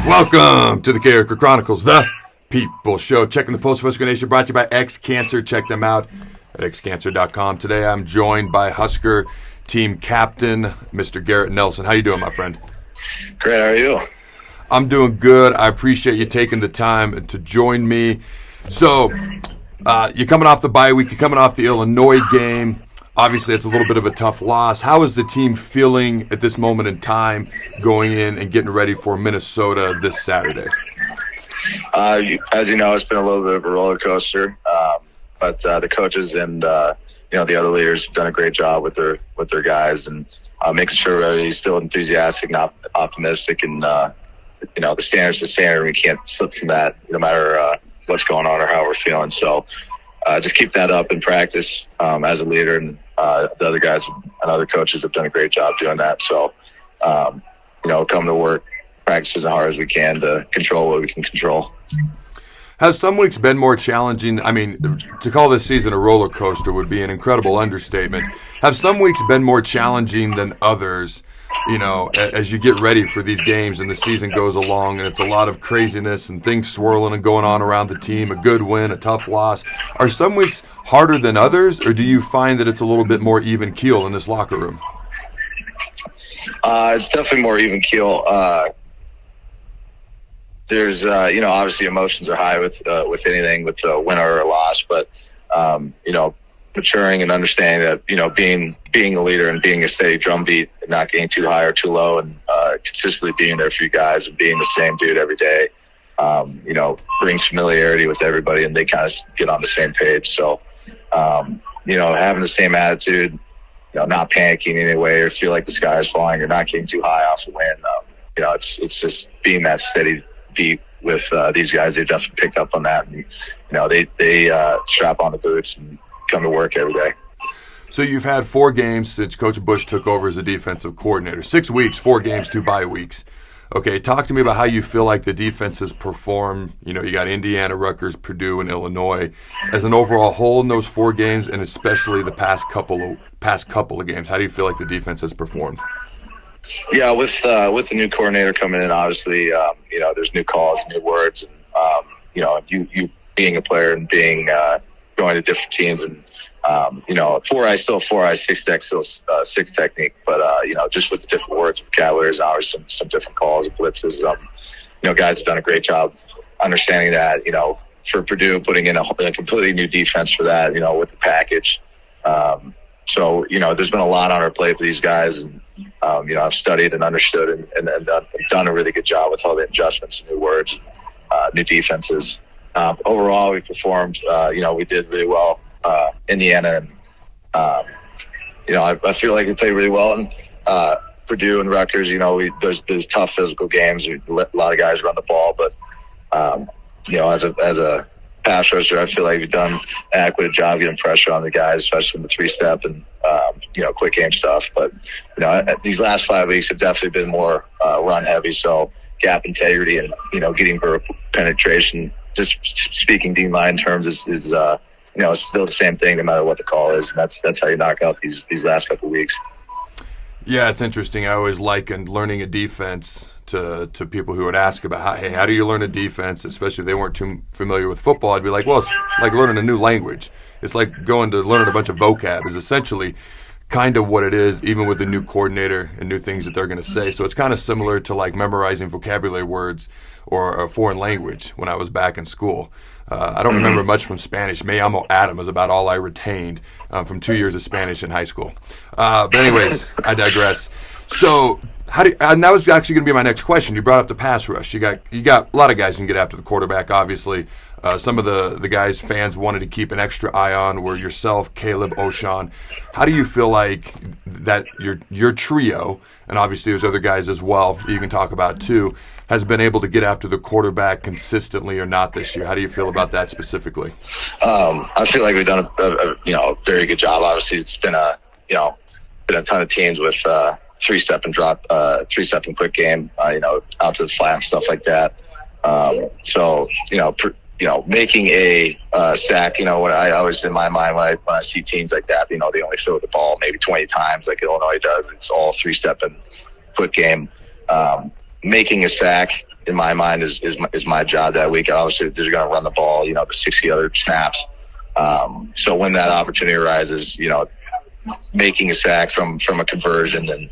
Welcome to the Carriker Chronicles, the People Show. Checking the Post for Husker Nation, brought to you by XCancer. Check them out at xcancer.com. Today I'm joined by Husker team captain, Mr. Garrett Nelson. How you doing, my friend? Great, how are you? I'm doing good. I appreciate you taking the time to join me. So, you're coming off the bye week. You're coming off the Illinois game. Obviously, it's a little bit of a tough loss. How is the team feeling at this moment in time going in and getting ready for Minnesota this Saturday? As you know, it's been a little bit of a roller coaster, but the coaches and the other leaders have done a great job with their guys and making sure everybody's still enthusiastic and optimistic. And the standard's the standard. We can't slip from that, no matter what's going on or how we're feeling. So just keep that up in practice as a leader, and the other guys and other coaches have done a great job doing that. So, come to work, practice as hard as we can to control what we can control. Have some weeks been more challenging? I mean, to call this season a roller coaster would be an incredible understatement. Have some weeks been more challenging than others, as you get ready for these games and the season goes along and it's a lot of craziness and things swirling and going on around the team, a good win, a tough loss? Are some weeks harder than others, or do you find that it's a little bit more even keel in this locker room? It's definitely more even keel. There's, obviously emotions are high with anything, with a win or a loss, but, maturing and understanding that, being a leader and being a steady drumbeat and not getting too high or too low, and consistently being there for you guys and being the same dude every day, brings familiarity with everybody and they kind of get on the same page. So, having the same attitude, not panicking in any way or feel like the sky is falling or not getting too high off the win. It's just being that steady beat with these guys. They've definitely picked up on that, and they strap on the boots and come to work every day. So you've had 4 games since Coach Bush took over as a defensive coordinator. 6 weeks, 4 games, 2 bye weeks. Okay, talk to me about how you feel like the defense has performed. You got Indiana, Rutgers, Purdue, and Illinois as an overall whole in those 4 games, and especially the past couple of games. How do you feel like the defense has performed? Yeah, with the new coordinator coming in, obviously, there's new calls, new words, and you being a player and being going to different teams, and 4-eye still 4-eye, 6-tech still 6 technique, but just with the different words, vocabularies, obviously some different calls and blitzes. Guys have done a great job understanding that. For Purdue, putting in a completely new defense for that. With the package. So there's been a lot on our plate for these guys, and I've studied and understood and done a really good job with all the adjustments, new words, new defenses. Overall, we performed. We did really well. Indiana, and I feel like we played really well. And Purdue and Rutgers, there's tough physical games. A lot of guys run the ball, but as a pass rusher, I feel like we've done an adequate job getting pressure on the guys, especially in the 3-step and quick game stuff. But these last 5 weeks have definitely been more run heavy. So gap integrity and getting vertical penetration. Just speaking D-line terms is it's still the same thing no matter what the call is, and that's how you knock out these last couple of weeks. Yeah, it's interesting. I always likened learning a defense to people who would ask about how do you learn a defense, especially if they weren't too familiar with football. I'd be like, well, it's like learning a new language. It's like going to learn a bunch of vocab is essentially kind of what it is, even with the new coordinator and new things that they're going to say. So it's kind of similar to like memorizing vocabulary words or a foreign language when I was back in school. I don't remember much from Spanish. Me llamo Adam is about all I retained from 2 years of Spanish in high school. But anyways, I digress. So and that was actually going to be my next question. You brought up the pass rush. You got a lot of guys who can get after the quarterback, obviously. Some of the guys fans wanted to keep an extra eye on were yourself, Caleb, O'Shawn. How do you feel like that your trio, and obviously there's other guys as well you can talk about too, has been able to get after the quarterback consistently or not this year? How do you feel about that specifically? I feel like we've done a very good job. Obviously, it's been a ton of teams with 3-step and drop, 3-step and quick game, out to the flat and stuff like that. So making a sack, when I always, in my mind, when I see teams like that, they only throw the ball maybe 20 times like Illinois does. It's all 3-step and quick game. Making a sack in my mind is my job that week. Obviously, they're going to run the ball, the 60 other snaps. So when that opportunity arises, making a sack from a conversion and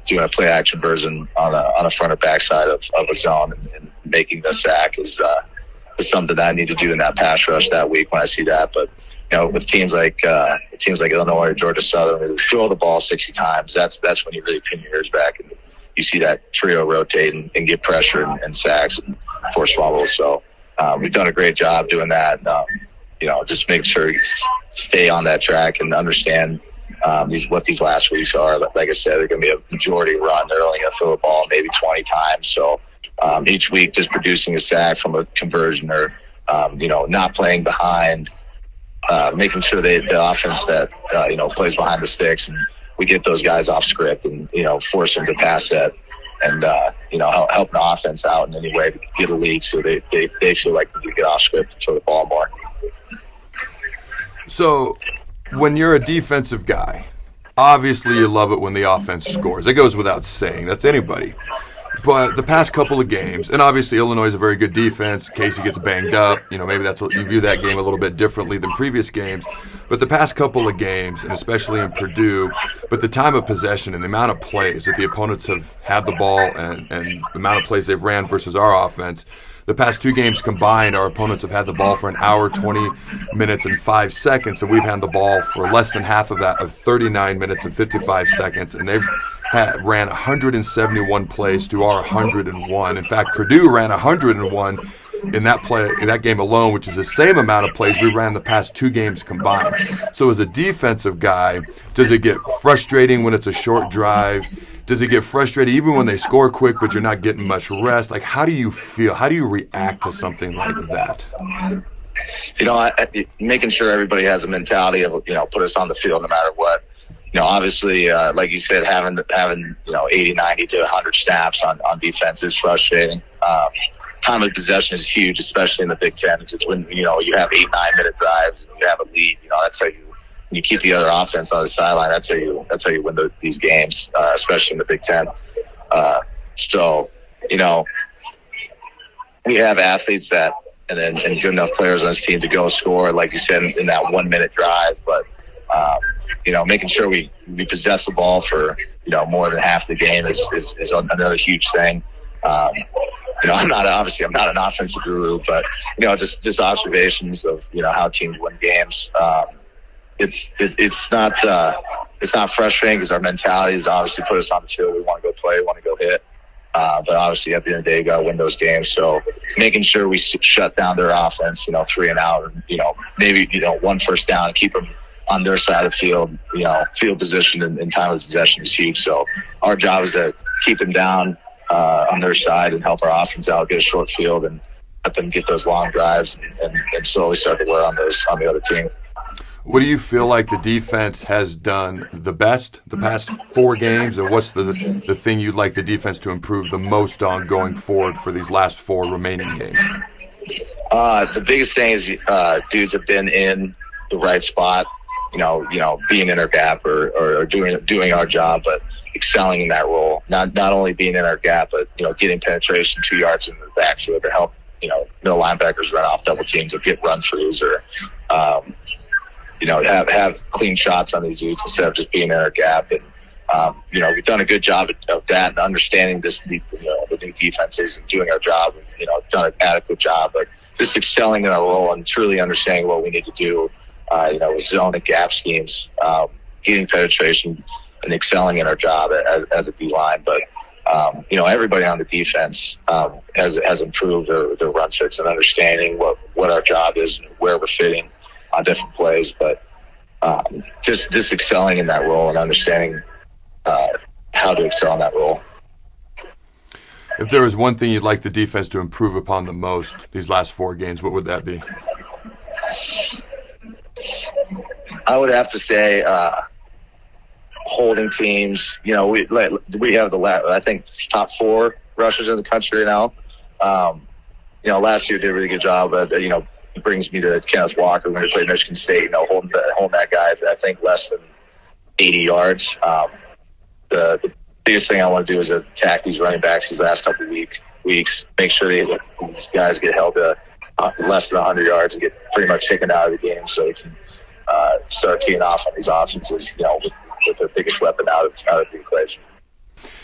doing a play action version on a front or back side of a zone and making the sack is something that I need to do in that pass rush that week when I see that. But with teams like Illinois or Georgia Southern, who throw the ball 60 times, that's when you really pin your ears back and you see that trio rotate and get pressure and sacks and force fumbles. So we've done a great job doing that. Just make sure you stay on that track and understand what these last weeks are. Like I said, they're going to be a majority run. They're only going to throw the ball maybe 20 times. So each week just producing a sack from a conversion or, not playing behind, making sure the offense that, plays behind the sticks and we get those guys off script and, force them to pass set and, help the offense out in any way to get a lead so they feel like they can get off script and throw the ball more. So when you're a defensive guy, obviously you love it when the offense scores. It goes without saying. That's anybody. But the past couple of games, and obviously Illinois is a very good defense. Casey gets banged up. Maybe you view that game a little bit differently than previous games. But the past couple of games, and especially in Purdue, but the time of possession and the amount of plays that the opponents have had the ball and the amount of plays they've ran versus our offense, the past two games combined, our opponents have had the ball for an hour, 20 minutes, and 5 seconds, and we've had the ball for less than half of that, of 39 minutes and 55 seconds, and they've ran 171 plays to our 101. In fact, Purdue ran 101 in that game alone, which is the same amount of plays we ran the past two games combined. So as a defensive guy, does it get frustrating when it's a short drive? Does it get frustrated even when they score quick but you're not getting much rest? Like, how do you feel? How do you react to something like that? Making sure everybody has a mentality of, put us on the field no matter what. Obviously, like you said, having 80, 90 to 100 snaps on defense is frustrating. Time of possession is huge, especially in the Big Ten. It's when, you have 8, 9 minute drives and you have a lead, that's how you keep the other offense on the sideline. That's how you win these games, especially in the Big Ten. So, we have athletes and good enough players on this team to go score, like you said, in that 1 minute drive. But, making sure we possess the ball for, more than half the game is another huge thing. I'm not an offensive guru, but, just observations of, how teams win games. It's not frustrating because our mentality is obviously put us on the field. We want to go play, we want to go hit. But obviously at the end of the day, you got to win those games. So making sure we shut down their offense, 3 and out, and, maybe, 1 first down and keep them on their side of the field, field position and time of possession is huge. So our job is to keep them down on their side and help our offense out, get a short field and let them get those long drives and slowly start to wear on the other team. What do you feel like the defense has done the best the past 4 games, and what's the thing you'd like the defense to improve the most on going forward for these last 4 remaining games? The biggest thing is dudes have been in the right spot, being in our gap or doing our job, but excelling in that role. Not only being in our gap, but getting penetration 2 yards in the backfield to help middle linebackers run off double teams or get run throughs or have clean shots on these dudes instead of just being in our gap. And, we've done a good job of that and understanding the new defenses and doing our job. Done an adequate job, but just excelling in our role and truly understanding what we need to do, with zone and gap schemes, getting penetration and excelling in our job as a D-line. But, everybody on the defense has improved their run fits and understanding what our job is and where we're fitting on different plays, but just excelling in that role and understanding how to excel in that role. If there was one thing you'd like the defense to improve upon the most these last 4 games, what would that be? I would have to say holding teams. We have I think top 4 rushers in the country now. Last year did a really good job, but it brings me to Kenneth Walker when we played Michigan State, holding that guy, I think, less than 80 yards. The biggest thing I want to do is attack these running backs these last couple of weeks weeks, make sure these guys get held to less than 100 yards and get pretty much taken out of the game so they can start teeing off on these offenses, with their biggest weapon out of the equation.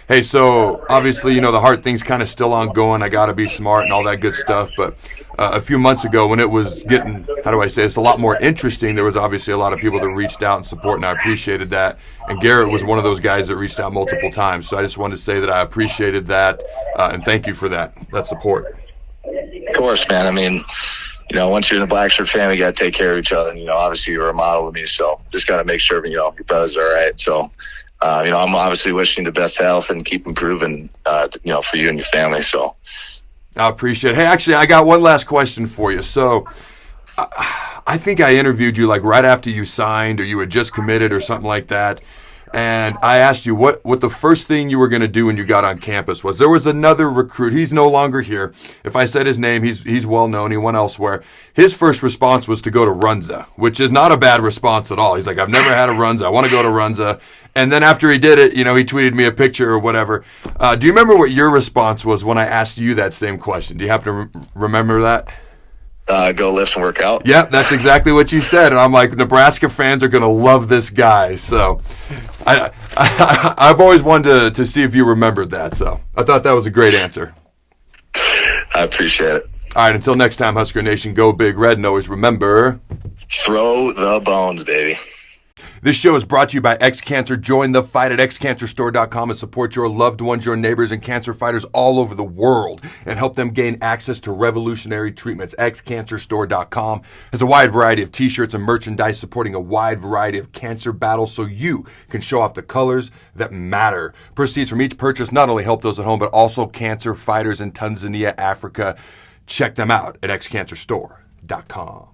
Hey, so obviously, the hard thing's kind of still ongoing. I got to be smart and all that good stuff. But a few months ago when it was getting, it's a lot more interesting, there was obviously a lot of people that reached out and support, and I appreciated that. And Garrett was one of those guys that reached out multiple times. So I just wanted to say that I appreciated that, and thank you for that support. Of course, man. I mean, once you're in the Black Shirt family, you got to take care of each other. And, obviously you're a model to me, so just got to make sure, your brothers are all right. So, I'm obviously wishing you the best health and keep improving, for you and your family. So I appreciate it. Hey, actually, I got one last question for you. So I think I interviewed you like right after you signed or you had just committed or something like that. And I asked you what the first thing you were going to do when you got on campus was. There was another recruit. He's no longer here. If I said his name, he's well known. He went elsewhere. His first response was to go to Runza, which is not a bad response at all. He's like, I've never had a Runza. I want to go to Runza. And then after he did it, he tweeted me a picture or whatever. Do you remember what your response was when I asked you that same question? Do you happen to remember that? Go lift and work out. Yep, that's exactly what you said. And I'm like, Nebraska fans are going to love this guy. So I've always wanted to see if you remembered that. So I thought that was a great answer. I appreciate it. All right, until next time, Husker Nation, go Big Red, and always remember, throw the bones, baby. This show is brought to you by XCancer. Join the fight at XCancerStore.com and support your loved ones, your neighbors, and cancer fighters all over the world and help them gain access to revolutionary treatments. XCancerStore.com has a wide variety of t-shirts and merchandise supporting a wide variety of cancer battles so you can show off the colors that matter. Proceeds from each purchase not only help those at home, but also cancer fighters in Tanzania, Africa. Check them out at XCancerStore.com.